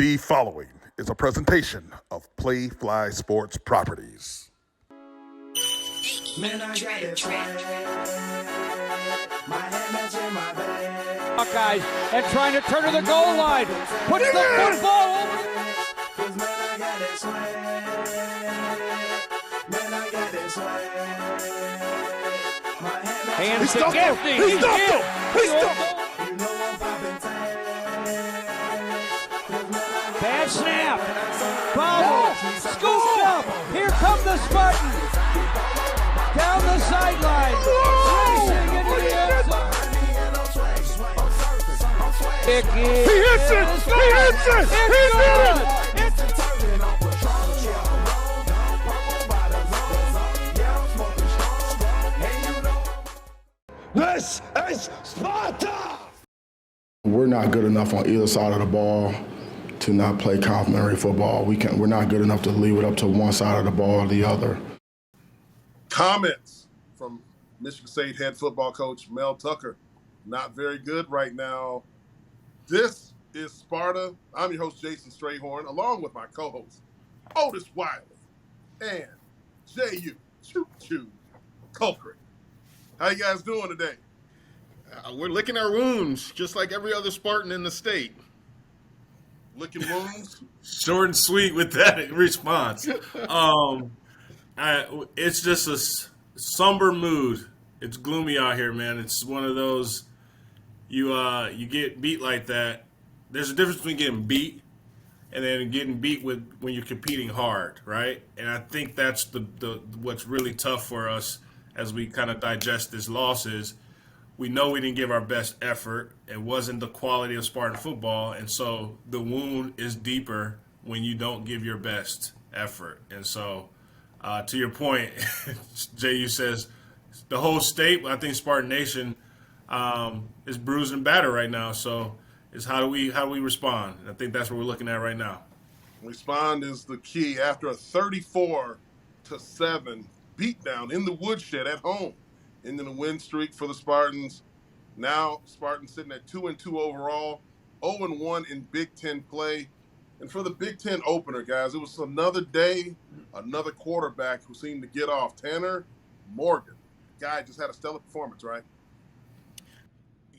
The following is a presentation of Playfly Sports Properties. Man, I got it my hand in my bag. Buckeyes and trying to turn to the goal line. Puts the football over. Cause man, I got it swag. Man, I got it swag. My Hands to Gaffney. He stopped him. He stopped him. You know I'm popping tag. Bad snap. Bobble. Scooped up. Here come the Spartans. Down the sideline. Racing into the end zone. He hits it. He hits it. He did it. This is Sparta! We're not good enough on either side of the ball to not play complementary football. We're not good enough to leave it up to one side of the ball or the other. Comments from Michigan State head football coach Mel Tucker. Not very good right now. This is Sparta. I'm your host, Jason Strayhorn, along with my co-host, Otis Wiley and Jehuu Caulcrick. How you guys doing today? We're licking our wounds, just like every other Spartan in the state. Licking wounds? Short and sweet with that response. It's just a somber mood. It's gloomy out here, man. It's one of those, you get beat like that. There's a difference between getting beat and then getting beat when you're competing hard, right? And I think that's the what's really tough for us as we kind of digest this loss is we know we didn't give our best effort. It wasn't the quality of Spartan football, and so the wound is deeper when you don't give your best effort. And so, to your point, Jehuu says the whole state, I think Spartan Nation, is bruised and battered right now. So, it's how do we respond? And I think that's what we're looking at right now. Respond is the key. After a 34-7 beatdown in the woodshed at home, ending the win streak for the Spartans. Now Spartans sitting at 2-2 overall, 0-1 in Big Ten play. And for the Big Ten opener, guys, it was another day, another quarterback who seemed to get off. Tanner Morgan. The guy just had a stellar performance, right?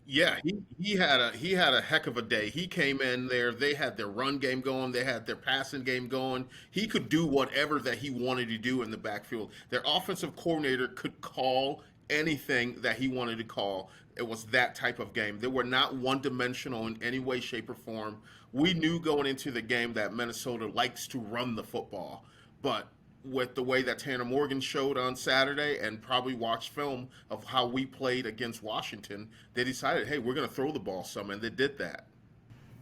Yeah, he had a heck of a day. He came in there. They had their run game going. They had their passing game going. He could do whatever that he wanted to do in the backfield. Their offensive coordinator could call anything that he wanted to call. It was that type of game. They were not one-dimensional in any way, shape, or form. We knew going into the game that Minnesota likes to run the football, but with the way that Tanner Morgan showed on Saturday and probably watched film of how we played against Washington, they decided, hey, we're going to throw the ball some, and they did that.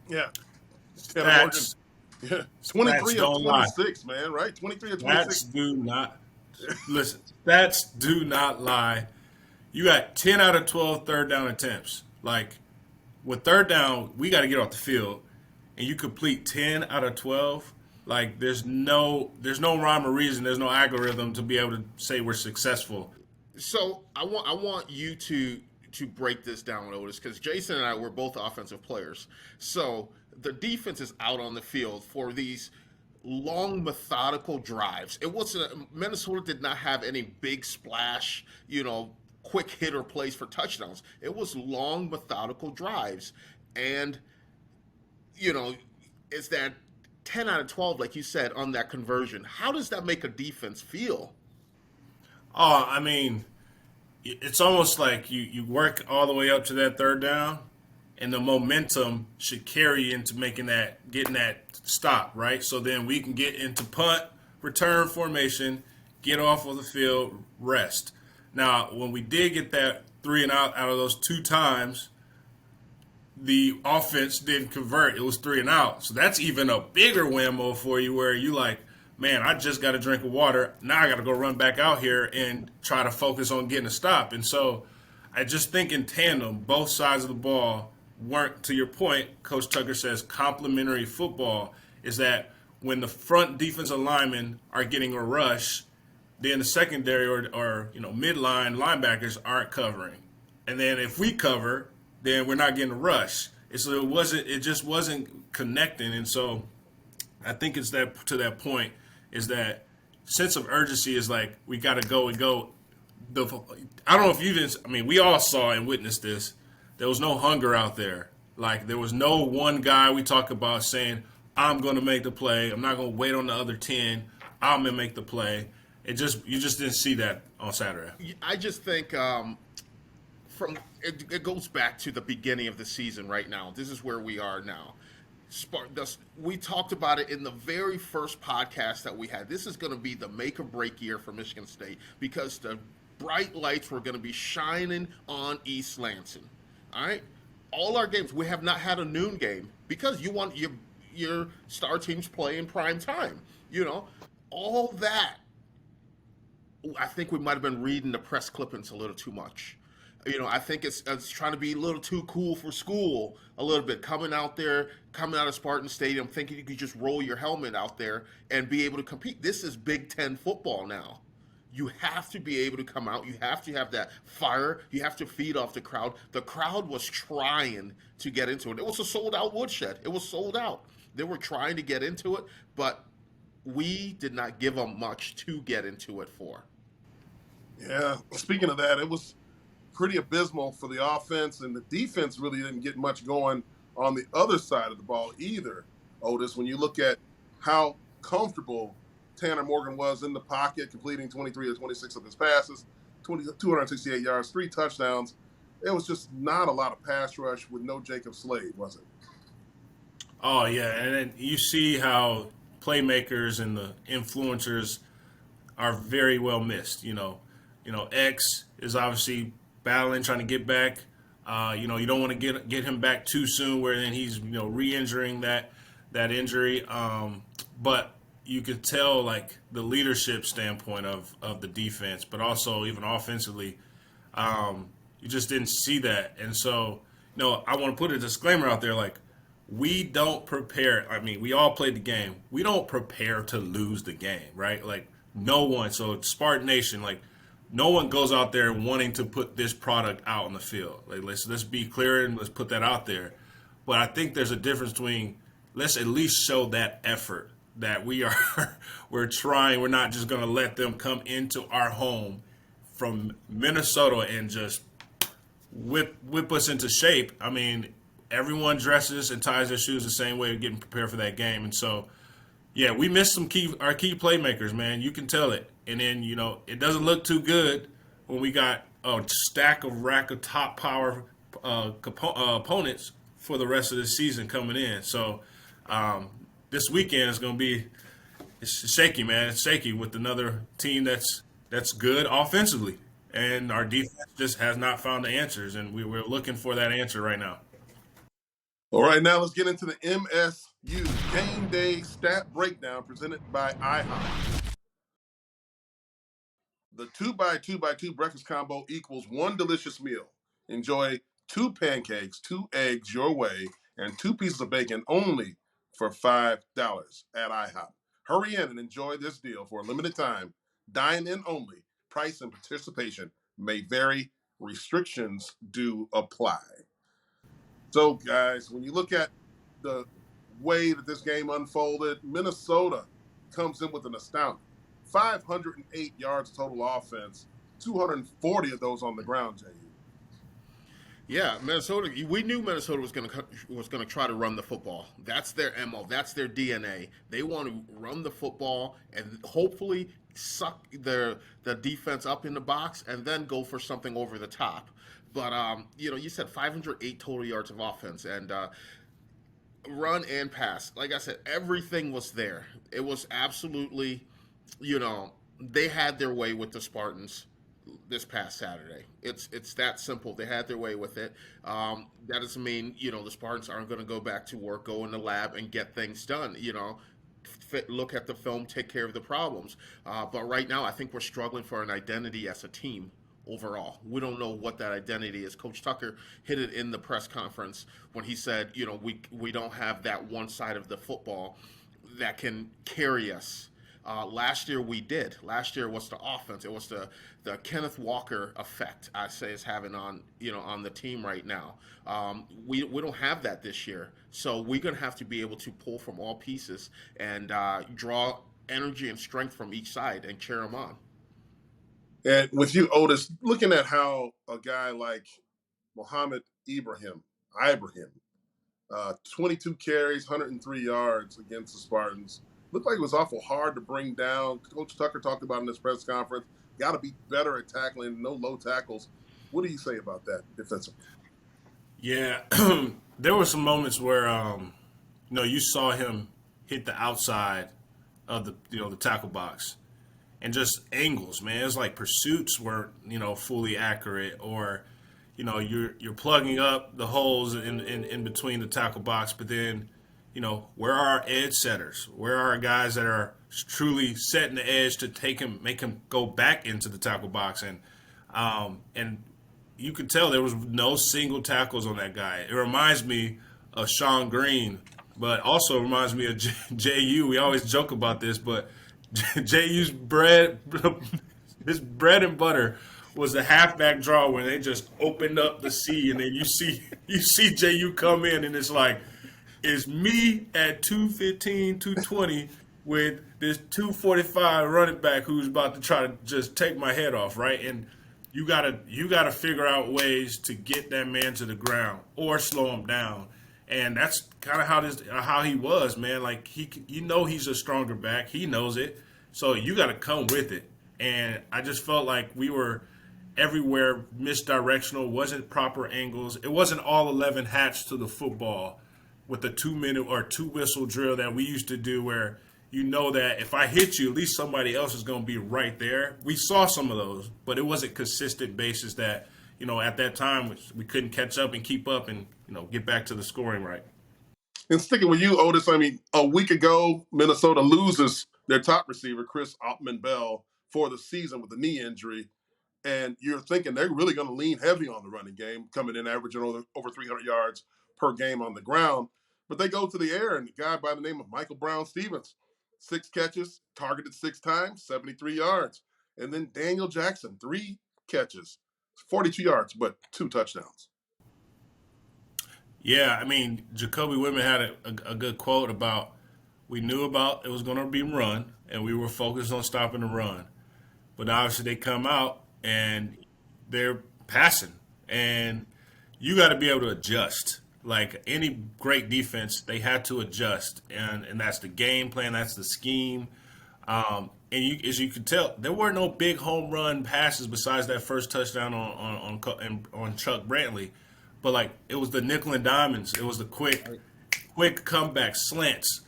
Yeah. Tanner Morgan. Yeah. 23 of 26, man, right? 23 of 26. Stats do not lie. You got 10 out of 12 third down attempts. Like, with third down, we got to get off the field, and you complete 10 out of 12. Like, there's no rhyme or reason, there's no algorithm to be able to say we're successful. So I want you to break this down, Otis, because Jason and I were both offensive players. So the defense is out on the field for these long, methodical drives. It wasn't Minnesota did not have any big splash, quick hitter plays for touchdowns. It was long, methodical drives, and is that 10 out of 12, like you said, on that conversion. How does that make a defense feel? Oh, I mean, it's almost like you work all the way up to that third down, and the momentum should carry you into getting that stop, right? So then we can get into punt, return formation, get off of the field, rest. Now, when we did get that 3 and out of those 2 times, the offense didn't convert. It was 3 and out. So that's even a bigger whammo for you where you like, man, I just got a drink of water. Now I got to go run back out here and try to focus on getting a stop. And so I just think in tandem, both sides of the ball weren't, to your point, Coach Tucker says complementary football is that when the front defensive linemen are getting a rush, then the secondary or midline linebackers aren't covering. And then if we cover, then we're not getting a rush. It just wasn't connecting. And so I think it's that to that point is that sense of urgency is like we got to go and go. I don't know if you didn't. I mean, we all saw and witnessed this. There was no hunger out there. Like there was no one guy we talk about saying, "I'm going to make the play. I'm not going to wait on the other 10. I'm going to make the play." You just didn't see that on Saturday. I just think it goes back to the beginning of the season right now. This is where we are now. We talked about it in the very first podcast that we had. This is going to be the make or break year for Michigan State because the bright lights were going to be shining on East Lansing. All right? All our games, we have not had a noon game because you want your star teams play in prime time. All that. I think we might have been reading the press clippings a little too much. I think it's trying to be a little too cool for school a little bit. Coming out of Spartan Stadium, thinking you could just roll your helmet out there and be able to compete. This is Big Ten football now. You have to be able to come out. You have to have that fire. You have to feed off the crowd. The crowd was trying to get into it. It was a sold-out woodshed. It was sold out. They were trying to get into it, but we did not give them much to get into it for. Yeah, speaking of that, it was pretty abysmal for the offense, and the defense really didn't get much going on the other side of the ball either, Otis. When you look at how comfortable Tanner Morgan was in the pocket, completing 23 of 26 of his passes, 268 yards, 3 touchdowns. It was just not a lot of pass rush with no Jacob Slade, was it? Oh, yeah, and then you see how playmakers and the influencers are very well missed. X is obviously battling, trying to get back. You don't want to get him back too soon, where then he's re-injuring that injury. But you could tell like the leadership standpoint of the defense, but also even offensively, you just didn't see that. And so, I want to put a disclaimer out there, like we don't prepare. I mean, we all played the game. We don't prepare to lose the game, right? Like no one. So Spartan Nation, like. No one goes out there wanting to put this product out on the field. Like let's be clear and let's put that out there. But I think there's a difference between let's at least show that effort that we're trying. We're not just going to let them come into our home from Minnesota and just whip us into shape. I mean, everyone dresses and ties their shoes the same way, getting prepared for that game. And so, yeah, we missed our key playmakers, man. You can tell it. And then, it doesn't look too good when we got a rack of top power opponents for the rest of the season coming in. So this weekend is going to be shaky, man. It's shaky with another team that's good offensively. And our defense just has not found the answers, and we're looking for that answer right now. All right, now let's get into the MSU Game Day Stat Breakdown presented by IHOP. The 2x2x2 breakfast combo equals one delicious meal. Enjoy 2 pancakes, 2 eggs your way, and 2 pieces of bacon only for $5 at IHOP. Hurry in and enjoy this deal for a limited time. Dine in only. Price and participation may vary. Restrictions do apply. So, guys, when you look at the way that this game unfolded, Minnesota comes in with an astounding 508 yards total offense, 240 of those on the ground, Jehuu. Yeah, Minnesota. We knew Minnesota was going to try to run the football. That's their MO. That's their DNA. They want to run the football and hopefully suck the defense up in the box and then go for something over the top. But you said 508 total yards of offense and run and pass. Like I said, everything was there. It was absolutely. They had their way with the Spartans this past Saturday. It's that simple. They had their way with it. That doesn't mean, the Spartans aren't going to go back to work, go in the lab, and get things done. Look at the film, take care of the problems. But right now, I think we're struggling for an identity as a team overall. We don't know what that identity is. Coach Tucker hit it in the press conference when he said, we don't have that one side of the football that can carry us. Last year we did. Last year was the offense. It was the Kenneth Walker effect. I say is having on on the team right now. We don't have that this year, so we're gonna have to be able to pull from all pieces and draw energy and strength from each side and cheer them on. And with you, Otis, looking at how a guy like Mohammed Ibrahim, 22 carries, 103 yards against the Spartans. Looked like it was awful hard to bring down. Coach Tucker talked about in this press conference. Got to be better at tackling, no low tackles. What do you say about that defensively? Yeah, there were some moments where you saw him hit the outside of the tackle box, and just angles, man. It's like pursuits weren't fully accurate, or you're plugging up the holes in between the tackle box, but then where are our edge setters? Where are our guys that are truly setting the edge to make him go back into the tackle box? And you could tell there was no single tackles on that guy. It reminds me of Sean Green, but also reminds me of Jehuu. We always joke about this, but Jehu's his bread and butter was the halfback draw when they just opened up the sea, and then you see Jehuu come in, and it's like, it's me at 215, 220 with this 245 running back who's about to try to just take my head off, right? And you gotta figure out ways to get that man to the ground or slow him down. And that's kind of how he was, man. Like he's a stronger back. He knows it. So you got to come with it. And I just felt like we were everywhere misdirectional. Wasn't proper angles. It wasn't all 11 hats to the football with the 2-minute or 2-whistle drill that we used to do, where that if I hit you, at least somebody else is going to be right there. We saw some of those, but it wasn't consistent basis that at that time we couldn't catch up and keep up and get back to the scoring right. And sticking with you, Otis, I mean, a week ago, Minnesota loses their top receiver, Chris Ottman-Bell, for the season with a knee injury. And you're thinking they're really going to lean heavy on the running game, coming in averaging over 300 yards per game on the ground. But they go to the air, and a guy by the name of Michael Brown-Stevens, 6 catches, targeted 6 times, 73 yards. And then Daniel Jackson, 3 catches, 42 yards, but 2 touchdowns. Yeah, I mean, Jacoby Whitman had a good quote about, we knew about it was going to be run, and we were focused on stopping the run. But obviously they come out and they're passing, and you got to be able to adjust. Like any great defense, they had to adjust, and that's the game plan, that's the scheme. As you can tell, there were no big home run passes besides that first touchdown on Chuck Brantley. But like it was the nickel and diamonds. It was the quick comeback slants,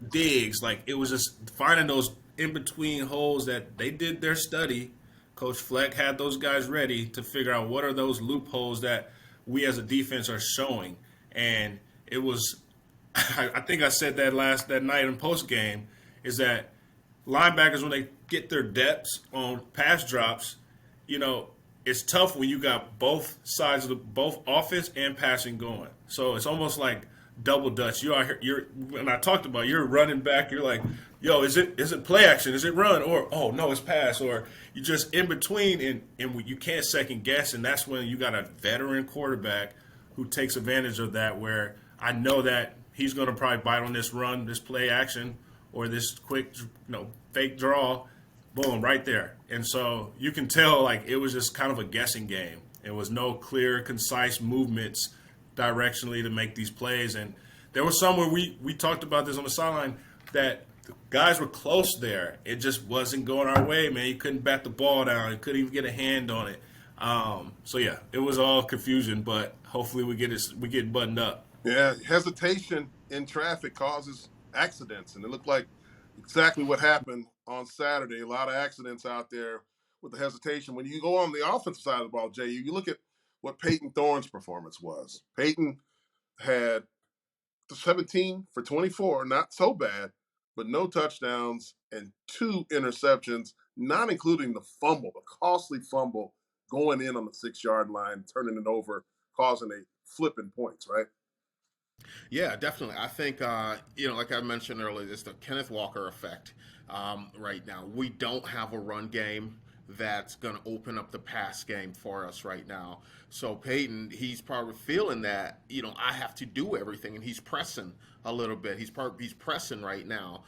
digs. Like it was just finding those in between holes that they did their study. Coach Fleck had those guys ready to figure out what are those loopholes that we as a defense are showing. And it was, I think I said that night in post game, is that linebackers, when they get their depths on pass drops, it's tough when you got both sides of both offense and passing going. So it's almost like double dutch. When I talked about you're running back, you're like, yo, is it play action? Is it run? Or oh no, it's pass. Or you just in between, and you can't second guess. And that's when you got a veteran quarterback who takes advantage of that. Where I know that he's going to probably bite on this run, this play action, or this quick, fake draw. Boom, right there. And so you can tell, like, it was just kind of a guessing game. There was no clear, concise movements directionally to make these plays. And there was some where we talked about this on the sideline that the guys were close there. It just wasn't going our way, man. You couldn't bat the ball down. You couldn't even get a hand on it. So, yeah, it was all confusion, but hopefully we get buttoned up. Yeah, hesitation in traffic causes accidents, and it looked like exactly what happened on Saturday. A lot of accidents out there with the hesitation. When you go on the offensive side of the ball, Jay, you look at what Peyton Thorne's performance was. Peyton had 17 for 24, not so bad, but no touchdowns and 2 interceptions, not including the fumble, the costly fumble going in on the 6-yard line, turning it over, causing a flipping points, right? Yeah, definitely. I think like I mentioned earlier, it's the Kenneth Walker effect. Right now, we don't have a run game that's going to open up the pass game for us right now. So Peyton, he's probably feeling that I have to do everything, and he's pressing a little bit. He's pressing right now.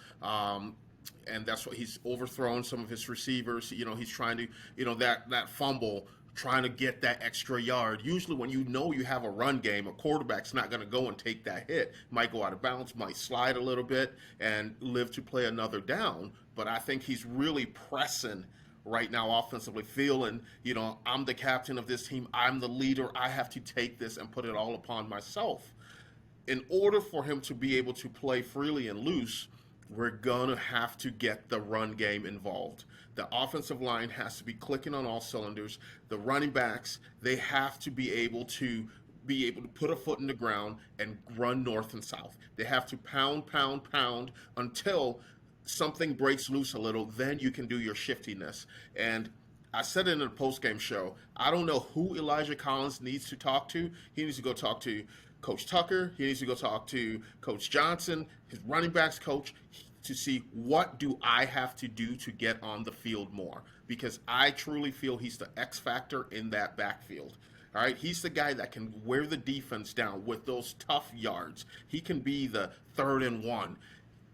And that's what he's overthrown some of his receivers. He's trying to, that fumble, trying to get that extra yard. Usually, when you have a run game, a quarterback's not going to go and take that hit. Might go out of bounds, might slide a little bit, and live to play another down. But I think he's really pressing right now offensively, feeling, I'm the captain of this team. I'm the leader. I have to take this and put it all upon myself. In order for him to be able to play freely and loose, we're going to have to get the run game involved. The offensive line has to be clicking on all cylinders. The running backs, they have to be able to put a foot in the ground and run north and south. They have to pound, pound, pound until something breaks loose a little. Then you can do your shiftiness. And I said it in the post-game show, I don't know who Elijah Collins needs to talk to. He needs to go talk to Coach Tucker. He needs to go talk to Coach Johnson, his running backs coach, to see what do I have to do to get on the field more. Because I truly feel he's the X factor in that backfield. All right, he's the guy that can wear the defense down with those tough yards. He can be the 3rd and 1.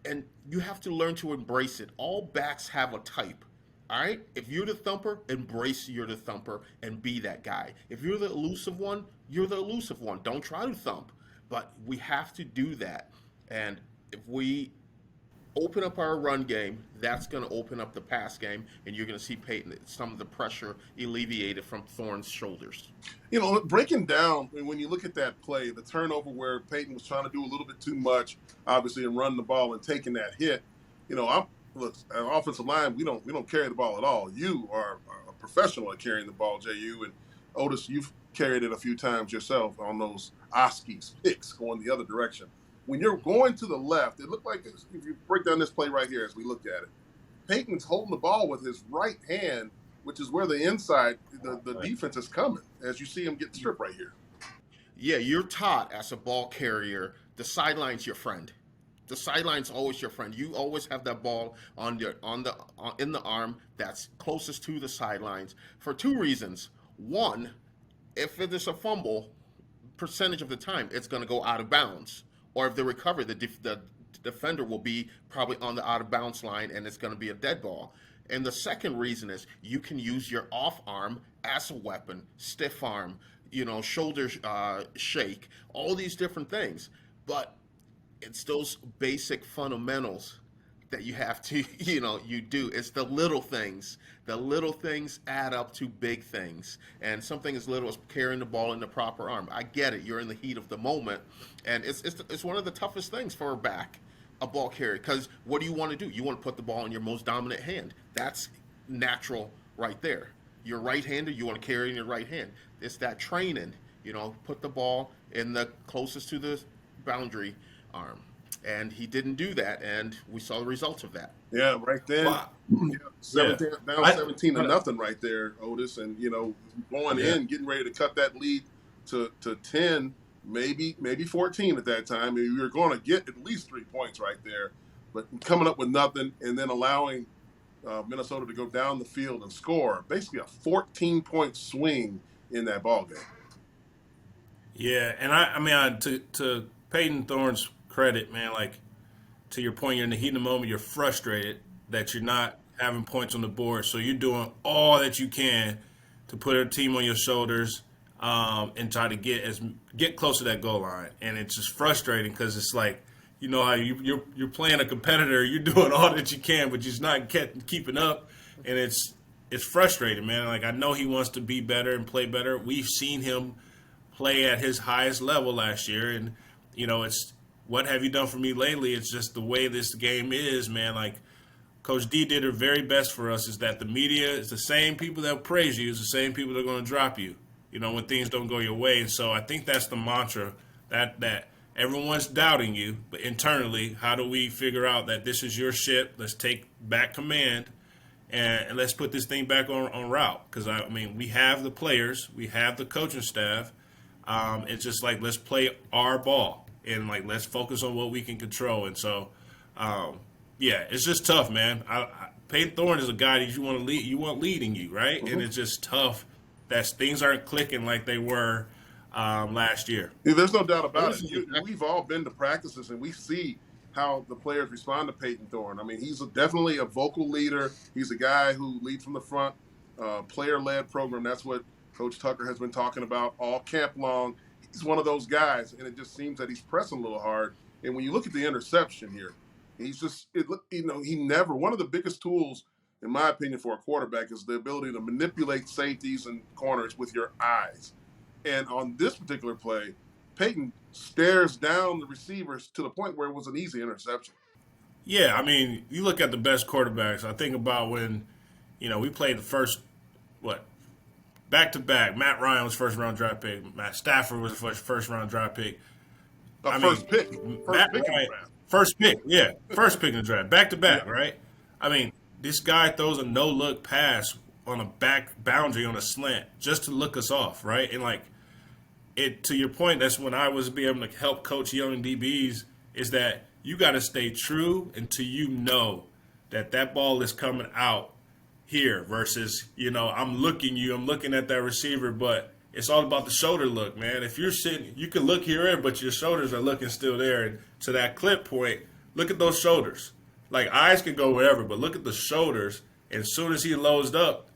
And you have to learn to embrace it. All backs have a type. All right? If you're the thumper, embrace you're the thumper and be that guy. If you're the elusive one, you're the elusive one. Don't try to thump. But we have to do that. And if we open up our run game, that's going to open up the pass game, and you're going to see Peyton, some of the pressure alleviated from Thorne's shoulders. Breaking down, when you look at that play, the turnover where Peyton was trying to do a little bit too much, obviously, and run the ball and taking that hit, look, an offensive line, we don't carry the ball at all. You are a professional at carrying the ball, Jehuu, and Otis, you've carried it a few times yourself on those Oskies picks going the other direction. When you're going to the left, it looked like if you break down this play right here as we look at it, Peyton's holding the ball with his right hand, which is where the inside, the defense is coming, as you see him get stripped right here. Yeah, you're taught as a ball carrier, the sideline's your friend. The sideline's always your friend. You always have that ball in the arm that's closest to the sidelines for 2 reasons. One, if it is a fumble, percentage of the time it's going to go out of bounds. Or if they recover, the defender will be probably on the out of bounds line and it's going to be a dead ball. And the second reason is you can use your off arm as a weapon, stiff arm, shoulder shake, all these different things. But it's those basic fundamentals that you have to, you do. It's the little things. The little things add up to big things. And something as little as carrying the ball in the proper arm. I get it. You're in the heat of the moment. And it's one of the toughest things for a ball carrier. Because what do you want to do? You want to put the ball in your most dominant hand. That's natural right there. You're right-handed. You want to carry in your right hand. It's that training. Put the ball in the closest to the boundary arm. And he didn't do that, and we saw the results of that. Yeah, right then. Wow. Yeah, down 17 to nothing right there, Otis. And, going in, getting ready to cut that lead to 10, maybe 14 at that time. We were going to get at least 3 points right there. But coming up with nothing and then allowing Minnesota to go down the field and score, basically a 14-point swing in that ball game. Yeah, and to Peyton Thorne's credit, man, like to your point, you're in the heat of the moment, you're frustrated that you're not having points on the board. So you're doing all that you can to put a team on your shoulders and try to get close to that goal line. And it's just frustrating because it's like, how you're playing a competitor, you're doing all that you can, but you're just not keeping up. And it's frustrating, man. Like, I know he wants to be better and play better. We've seen him play at his highest level last year. And, it's, what have you done for me lately? It's just the way this game is, man. Like, Coach D did her very best for us, is that the media is the same people that praise you, is the same people that are going to drop you, when things don't go your way. And so I think that's the mantra, that everyone's doubting you, but internally, how do we figure out that this is your ship? Let's take back command and let's put this thing back on route. Because, we have the players, we have the coaching staff. It's just like, let's play our ball. and like let's focus on what we can control. And so, yeah, it's just tough, man. Peyton Thorne is a guy that you want to lead. You want leading you, right? And it's just tough that things aren't clicking like they were last year. Yeah, there's no doubt about it. We've all been to practices, and we see how the players respond to Peyton Thorne. I mean, he's definitely a vocal leader. He's a guy who leads from the front, player-led program. That's what Coach Tucker has been talking about all camp long. He's one of those guys, and it just seems that he's pressing a little hard. And when you look at the interception here, he's just, he never, one of the biggest tools, in my opinion, for a quarterback is the ability to manipulate safeties and corners with your eyes. And on this particular play, Peyton stares down the receivers to the point where it was an easy interception. Yeah, I mean, you look at the best quarterbacks. I think about when, we played the first, back-to-back. Matt Ryan was first-round draft pick. Matt Stafford was first-round draft pick. First pick. First pick, yeah. First pick in the draft. Back-to-back, right? I mean, this guy throws a no-look pass on a back boundary on a slant just to look us off, right? And, to your point, that's when I was being able to help coach young DBs, is that you got to stay true until you know that ball is coming out here versus, I'm looking at that receiver, but it's all about the shoulder look, man. If you're sitting, you can look here, but your shoulders are looking still there. And to that clip point, look at those shoulders. Like, eyes can go wherever, but look at the shoulders. And as soon as he loads up,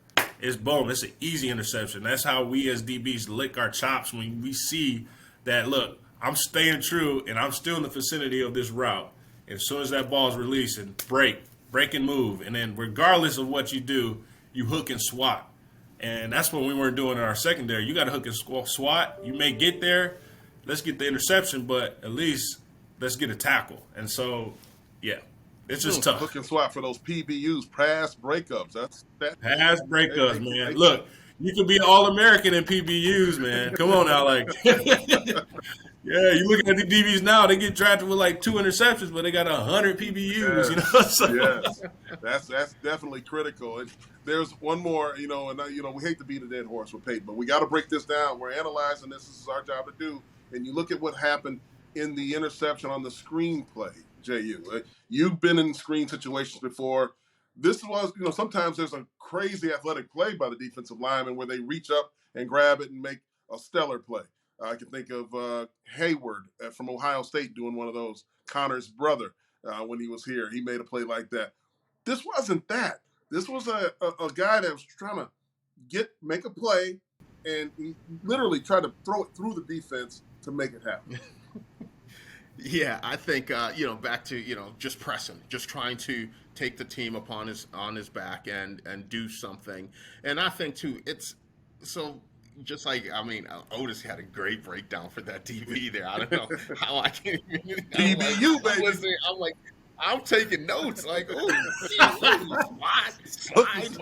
it's boom. It's an easy interception. That's how we as DBs lick our chops when we see that, look, I'm staying true, and I'm still in the vicinity of this route. And as soon as that ball is released, and break and move. And then regardless of what you do, you hook and swat. And that's what we weren't doing in our secondary. You got to hook and swat. You may get there. Let's get the interception, but at least let's get a tackle. And so, yeah. It's just tough. Hook and swap for those PBUs, pass breakups. Pass breakups, man. Look, you could be All-American in PBUs, man. Come on now, yeah, you looking at the DBs now, they get drafted with 2 interceptions, but they got 100 PBUs, So. Yes, that's definitely critical. And there's one more, and we hate to beat a dead horse with Peyton, but we got to break this down. We're analyzing this. This is our job to do. And you look at what happened in the interception on the screenplay. Jehuu, you've been in screen situations before. This was, sometimes there's a crazy athletic play by the defensive lineman where they reach up and grab it and make a stellar play. I can think of Hayward from Ohio State doing one of those. Connor's brother, when he was here, he made a play like that. This wasn't that. This was a guy that was trying to make a play, and he literally tried to throw it through the defense to make it happen. Yeah, I think back to just pressing, just trying to take the team on his back and do something. And I think too, it's so just Otis had a great breakdown for that DB there. I don't know how I can DBU, baby. I'm taking notes. Slide,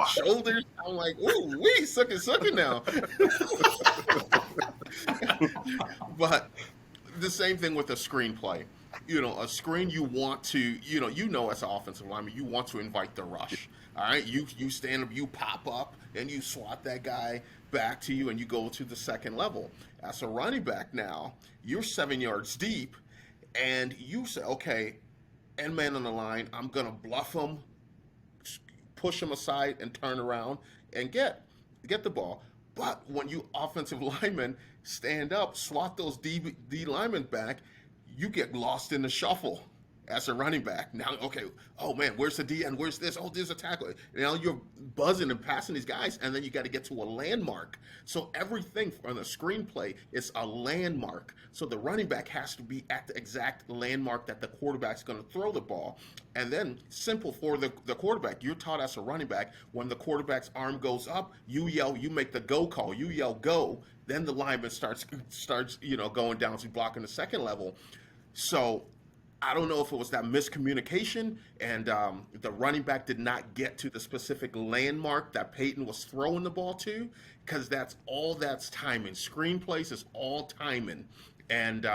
shoulders. I'm like, ooh, we sucking now. But the same thing with a screenplay. A screen you want to, as an offensive lineman, you want to invite the rush. All right, you stand up, you pop up, and you swat that guy back to you, and you go to the second level. As a running back now, you're 7 yards deep, and you say, okay, end man on the line, I'm going to bluff him, push him aside, and turn around and get the ball. But when you offensive linemen stand up, swat those D linemen back, you get lost in the shuffle as a running back. Now, okay, oh man, where's the D and where's this? Oh, there's a tackle. Now you're buzzing and passing these guys, and then you got to get to a landmark. So everything on the screenplay is a landmark. So the running back has to be at the exact landmark that the quarterback's going to throw the ball. And then simple for the quarterback, you're taught as a running back, when the quarterback's arm goes up, you yell, you make the go call, you yell go, then the lineman starts going down to blocking the second level. So I don't know if it was that miscommunication and the running back did not get to the specific landmark that Peyton was throwing the ball to, because that's timing. Screenplays is all timing. And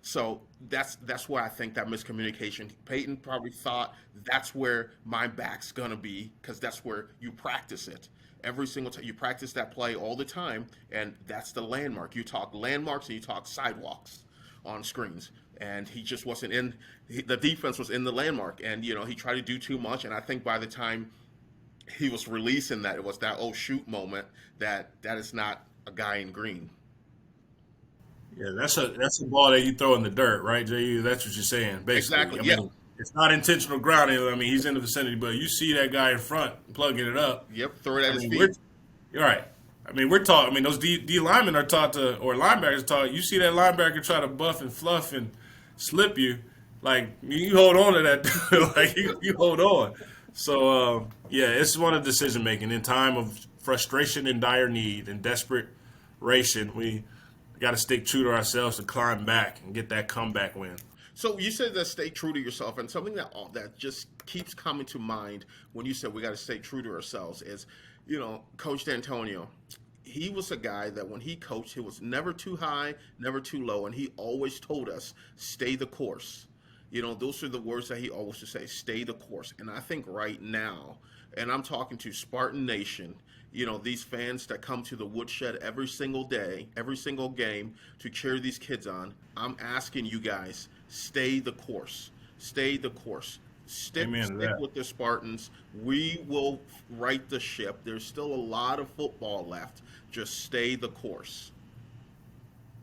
so that's where I think that miscommunication. Peyton probably thought that's where my back's going to be, because that's where you practice it. Every single time you practice that play all the time, and that's the landmark. You talk landmarks and you talk sidewalks on screens. and he just wasn't in. The defense was in the landmark, and he tried to do too much. And I think by the time he was releasing that, it was that oh shoot moment that is not a guy in green. Yeah, that's a ball that you throw in the dirt, right, Jehuu? That's what you're saying, basically. Exactly. I Yeah. mean, it's not intentional grounding. I mean, he's in the vicinity, but you see that guy in front plugging it up. Yep. Throw it at I his mean, feet. you're right. I mean, we're taught. I mean, those D linemen are taught to, or linebackers taught. You see that linebacker try to buff and fluff and slip you, like you hold on to that, like you hold on. So yeah, it's one of decision making in time of frustration and dire need and desperation. We got to stick true to ourselves to climb back and get that comeback win. So you said that stay true to yourself, and something that just keeps coming to mind when you said we got to stay true to ourselves is, Coach D'Antonio. He was a guy that when he coached, he was never too high, never too low, and he always told us, stay the course. Those are the words that he always would say, stay the course. And I think right now, and I'm talking to Spartan Nation, these fans that come to the woodshed every single day, every single game to cheer these kids on, I'm asking you guys, stay the course. Stay the course. Stick with the Spartans. We will right the ship. There's still a lot of football left. Just stay the course.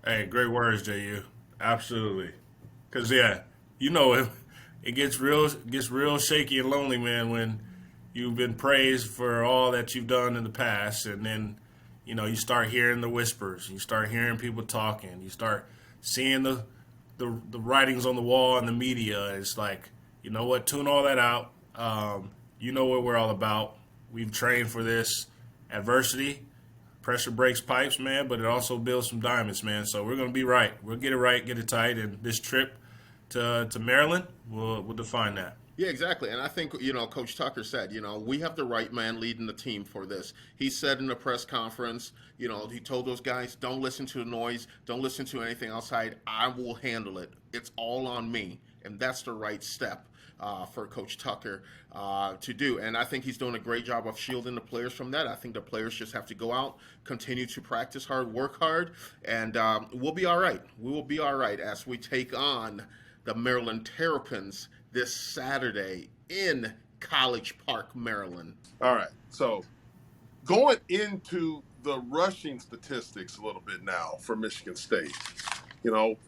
Hey, great words, Jehuu. Absolutely. Because it gets real shaky and lonely, man, when you've been praised for all that you've done in the past, and then you start hearing the whispers, you start hearing people talking, you start seeing the writings on the wall and the media. It's like, you know what, tune all that out. You know what we're all about. We've trained for this adversity. Pressure breaks pipes, man, but it also builds some diamonds, man. So we're going to be right. We'll get it right, get it tight, and this trip to Maryland will define that. Yeah, exactly. And I think, Coach Tucker said, we have the right man leading the team for this. He said in the press conference, he told those guys, don't listen to the noise, don't listen to anything outside. I will handle it. It's all on me. And that's the right step for Coach Tucker to do. And I think he's doing a great job of shielding the players from that. I think the players just have to go out, continue to practice hard, work hard, and we'll be all right. We will be all right as we take on the Maryland Terrapins this Saturday in College Park, Maryland. All right. So going into the rushing statistics a little bit now for Michigan State.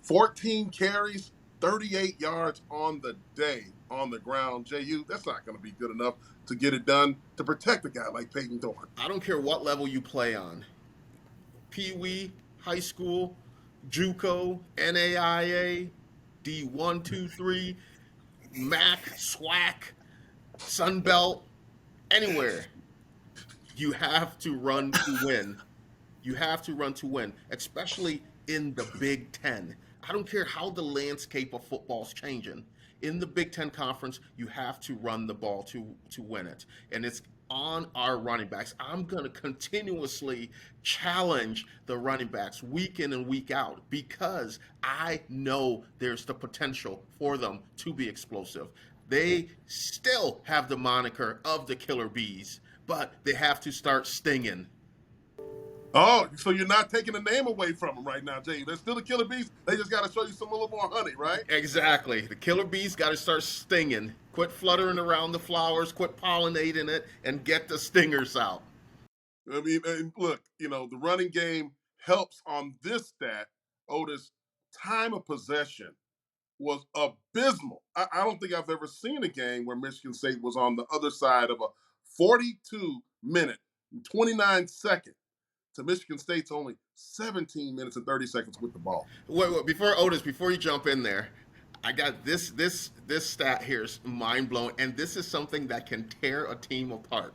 14 carries, 38 yards on the day on the ground. Jehuu, that's not going to be good enough to get it done to protect a guy like Peyton Thorne. I don't care what level you play on. Pee Wee, high school, JUCO, NAIA, D1, 2, 3, MAC, SWAC, Sun Belt, anywhere. You have to run to win. You have to run to win, especially in the Big Ten. I don't care how the landscape of football's changing. In the Big Ten Conference, you have to run the ball to win it. And it's on our running backs. I'm going to continuously challenge the running backs week in and week out because I know there's the potential for them to be explosive. They still have the moniker of the Killer Bees, but they have to start stinging. Oh, so you're not taking the name away from them right now, Jay. They're still the Killer Bees. They just got to show you a little more honey, right? Exactly. The Killer Bees got to start stinging. Quit fluttering around the flowers, quit pollinating it, and get the stingers out. I mean, and look, the running game helps on this stat. Otis, time of possession was abysmal. I don't think I've ever seen a game where Michigan State was on the other side of a 42-minute and 29-second to Michigan State's only 17 minutes and 30 seconds with the ball. Wait, before you jump in there, I got this stat here is mind-blowing, and this is something that can tear a team apart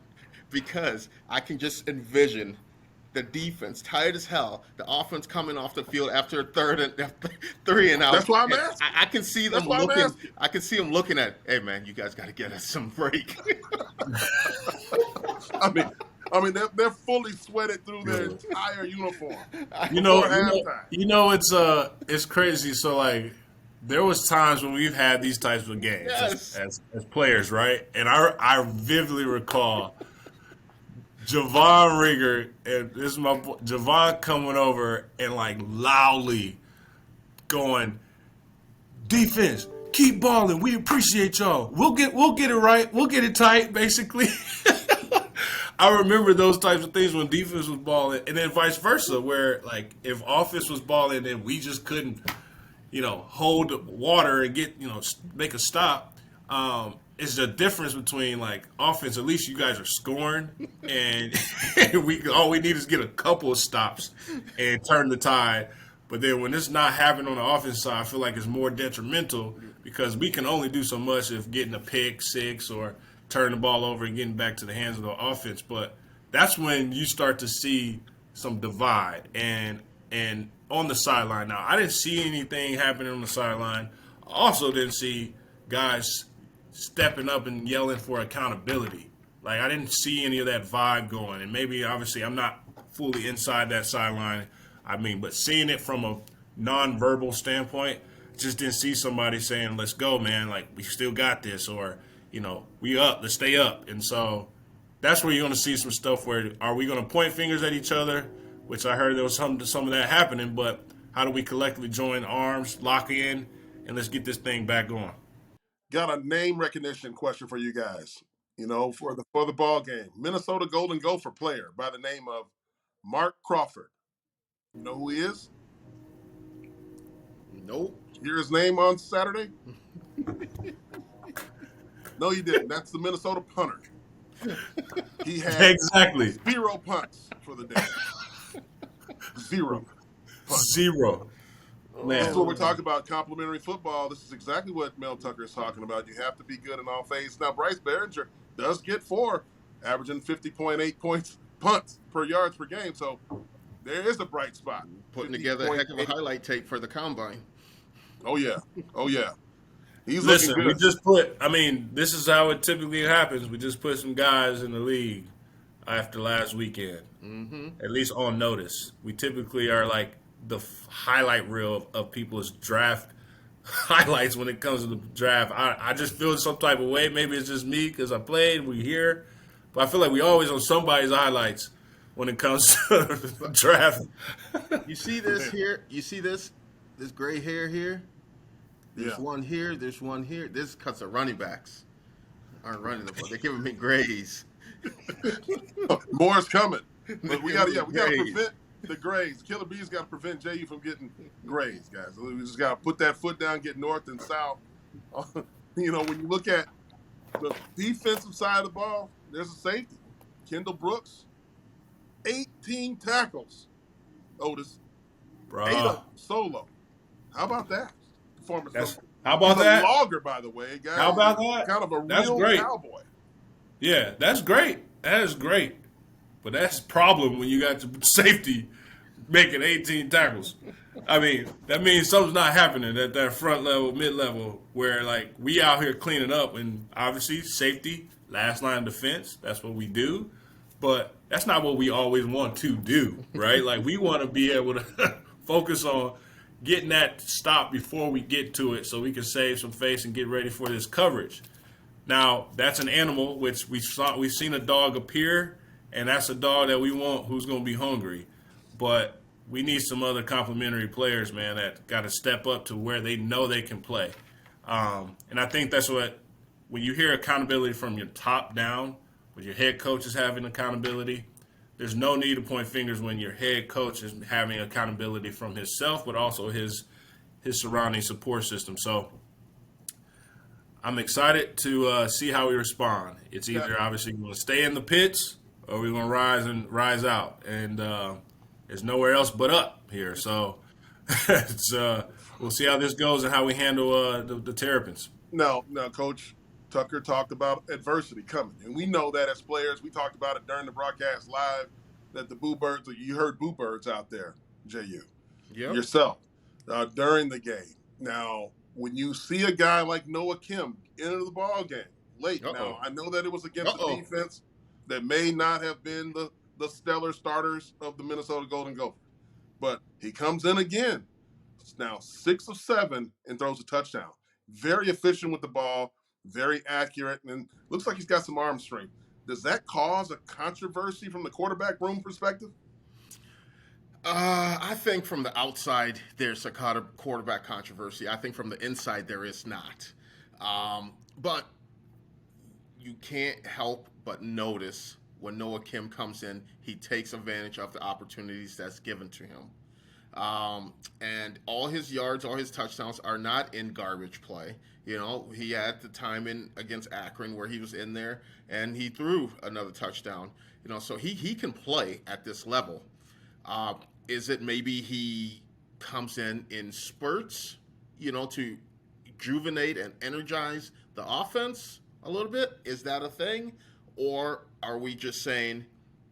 because I can just envision the defense tired as hell, the offense coming off the field after a three and out. That's why I'm asking. I can see them looking. I can see them looking at, hey man, you guys got to get us some break. I mean, they're fully sweated through their entire uniform. It's crazy. So like, there was times when we've had these types of games as players, right? And I vividly recall Javon Rigger, and this is my boy, Javon coming over and like loudly going, defense, keep balling. We appreciate y'all. We'll get it right. We'll get it tight, basically. I remember those types of things when defense was balling, and then vice versa, where like if offense was balling and we just couldn't, hold the water and get, make a stop. It's the difference between like offense. At least you guys are scoring, and all we need is get a couple of stops and turn the tide. But then when it's not happening on the offense side, I feel like it's more detrimental because we can only do so much if getting a pick six or turn the ball over and getting back to the hands of the offense. But that's when you start to see some divide and on the sideline. Now, I didn't see anything happening on the sideline. I also didn't see guys stepping up and yelling for accountability. Like, I didn't see any of that vibe going. And maybe, obviously, I'm not fully inside that sideline. But seeing it from a nonverbal standpoint, just didn't see somebody saying, let's go, man. Like, we still got this. Or, we up, let's stay up. And so that's where you're going to see some stuff where are we going to point fingers at each other, which I heard there was some of that happening, but how do we collectively join arms, lock in, and let's get this thing back going? Got a name recognition question for you guys. For the ball game. Minnesota Golden Gopher player by the name of Mark Crawford. You know who he is? Nope. Hear his name on Saturday? No, you didn't. That's the Minnesota punter. He had exactly 0 punts for the day. 0 punts. 0. Man. This is what we're talking about, complimentary football. This is exactly what Mel Tucker is talking about. You have to be good in all phases. Now, Bryce Behringer does get 4, averaging 50.8 punts per yards per game. So there is a bright spot. Putting together a heck of a highlight tape for the combine. Oh, yeah. He's Listen, looking good. we just this is how it typically happens. We just put some guys in the league after last weekend, at least on notice. We typically are like the highlight reel of people's draft highlights when it comes to the draft. I just feel some type of way. Maybe it's just me because I played, we here. But I feel like we always on somebody's highlights when it comes to the draft. You see this here? You see this gray hair here? There's Yeah. one here. There's one here. This is because the running backs aren't running the ball. They're giving me grays. More is coming. But we got to Grays. prevent the grays. Killer Bees got to prevent JU from getting grays, guys. We just got to put that foot down, get north and south. When you look at the defensive side of the ball, there's a safety. Kendall Brooks, 18 tackles. Otis, 8 of them solo. How about that? Performance. How about He's that? a logger, by the way, guys. How about that? Kind of a That's real great. cowboy. Yeah, that's great. That is great. But that's a problem when you got your safety making 18 tackles. That means something's not happening at that front level, mid-level, where, like, we out here cleaning up. And obviously, safety, last line of defense, that's what we do. But that's not what we always want to do, right? Like, we want to be able to focus on getting that stop before we get to it so we can save some face and get ready for this coverage. Now, that's an animal which we've seen a dog appear, and that's a dog that we want who's going to be hungry. But we need some other complementary players, man, that got to step up to where they know they can play. And I think that's what, when you hear accountability from your top down, when your head coach is having accountability, there's no need to point fingers when your head coach is having accountability from himself, but also his surrounding support system. So I'm excited to see how we respond. It's either obviously going to stay in the pits or we're going to rise out. And there's nowhere else but up here. So we'll see how this goes and how we handle the Terrapins. No, Coach Tucker talked about adversity coming. And we know that as players. We talked about it during the broadcast live that the Boo Birds, you heard Boo Birds out there, JU, yourself, during the game. Now, when you see a guy like Noah Kim enter the ball game late, now I know that it was against a defense that may not have been the stellar starters of the Minnesota Golden Gophers, but he comes in again. It's now 6 of 7 and throws a touchdown. Very efficient with the ball, very accurate, and looks like he's got some arm strength. Does that cause a controversy from the quarterback room perspective? I think from the outside there's a quarterback controversy. I think from the inside there is not. But you can't help but notice when Noah Kim comes in, he takes advantage of the opportunities that's given to him. And all his yards, all his touchdowns are not in garbage play. You know, he had the time in against Akron where he was in there and he threw another touchdown. You know, so he can play at this level. Is it maybe he comes in spurts, you know, to rejuvenate and energize the offense a little bit? Is that a thing? Or are we just saying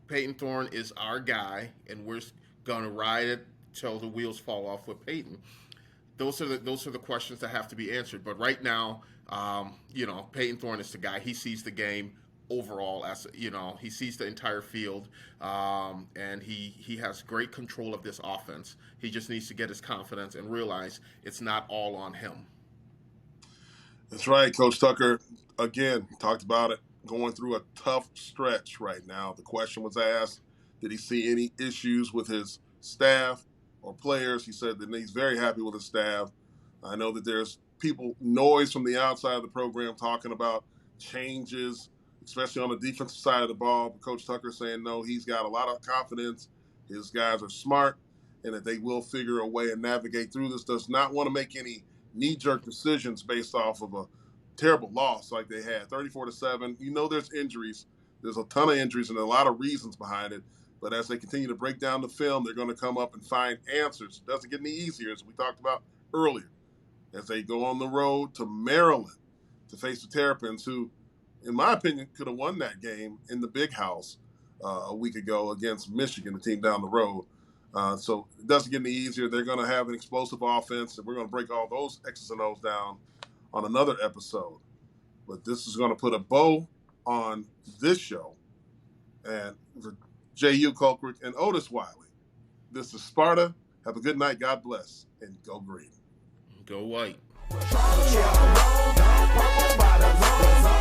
Peyton Thorne is our guy and we're going to ride it till the wheels fall off with Peyton? Those are the questions that have to be answered. But right now, you know, Peyton Thorne is the guy. He sees the game overall, as you know, he sees the entire field, and he has great control of this offense. He just needs to get his confidence and realize it's not all on him. That's right, Coach Tucker. Again, talked about it, going through a tough stretch right now. The question was asked, did he see any issues with his staff or players? He said that he's very happy with his staff. I know that there's noise from the outside of the program talking about changes, especially on the defensive side of the ball. But Coach Tucker saying, no, he's got a lot of confidence. His guys are smart and that they will figure a way and navigate through this. Does not want to make any knee-jerk decisions based off of a terrible loss like they had, 34-7. You know there's injuries. There's a ton of injuries and a lot of reasons behind it. But as they continue to break down the film, they're going to come up and find answers. It doesn't get any easier, as we talked about earlier, as they go on the road to Maryland to face the Terrapins, who, in my opinion, could have won that game in the Big House a week ago against Michigan, the team down the road. So it doesn't get any easier. They're going to have an explosive offense, and we're going to break all those X's and O's down on another episode. But this is going to put a bow on this show. And for Jehuu Caulcrick and Otis Wiley, this is Sparta. Have a good night. God bless. And go green. Go white. Purple by the